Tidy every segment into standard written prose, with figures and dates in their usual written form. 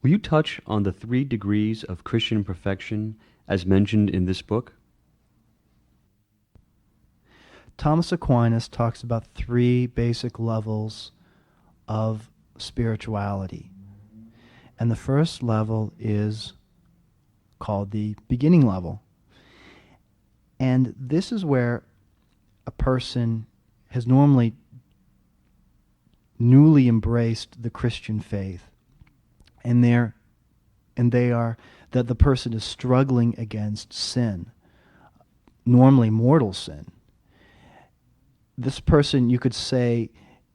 Will you touch on the 3 degrees of Christian perfection as mentioned in this book? Thomas Aquinas talks about 3 basic levels of spirituality. And the first level is called the beginning level. And this is where a person has normally newly embraced the Christian faith. And that the person is struggling against sin, normally mortal sin. This person, you could say,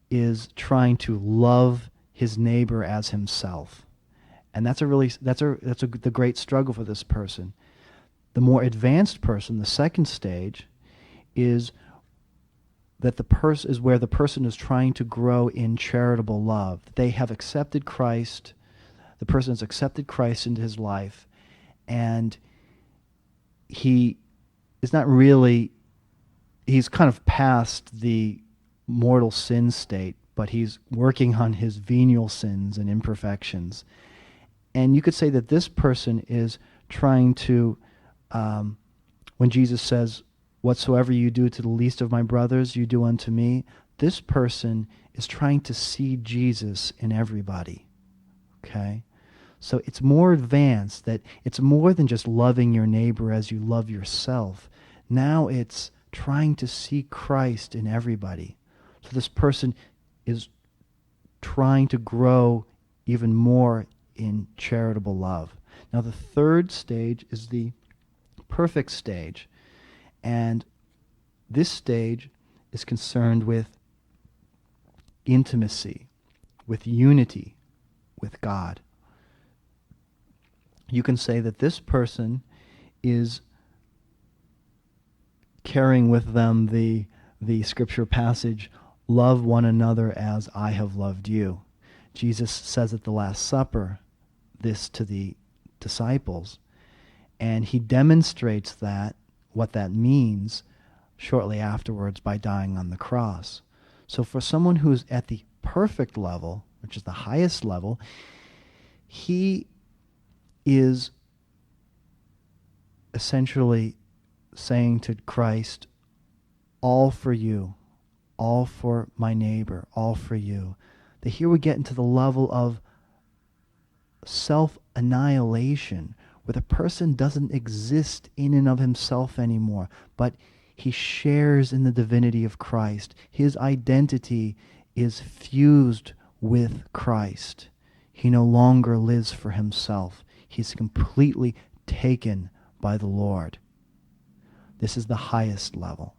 is trying to love his neighbor as himself. And that's the great struggle for this person. The more advanced person, the second stage, is where the person is trying to grow in charitable love. They have accepted Christ. The person has accepted Christ into his life, and he is not really, he's kind of past the mortal sin state, but he's working on his venial sins and imperfections. And you could say that this person is trying to, when Jesus says, "Whatsoever you do to the least of my brothers, you do unto me," this person is trying to see Jesus in everybody. Okay? So it's more advanced, that it's more than just loving your neighbor as you love yourself. Now it's trying to see Christ in everybody. So this person is trying to grow even more in charitable love. Now the third stage is the perfect stage. And this stage is concerned with intimacy, with unity with God. You can say that this person is carrying with them the scripture passage, "Love one another as I have loved you." Jesus says at the Last Supper this to the disciples, and he demonstrates what that means shortly afterwards by dying on the cross. So for someone who's at the perfect level, which is the highest level, he is essentially saying to Christ, "All for you, all for my neighbor, all for you." That here we get into the level of self-annihilation, where the person doesn't exist in and of himself anymore, but he shares in the divinity of Christ. His identity is fused with Christ. He no longer lives for himself. He's completely taken by the Lord. This is the highest level.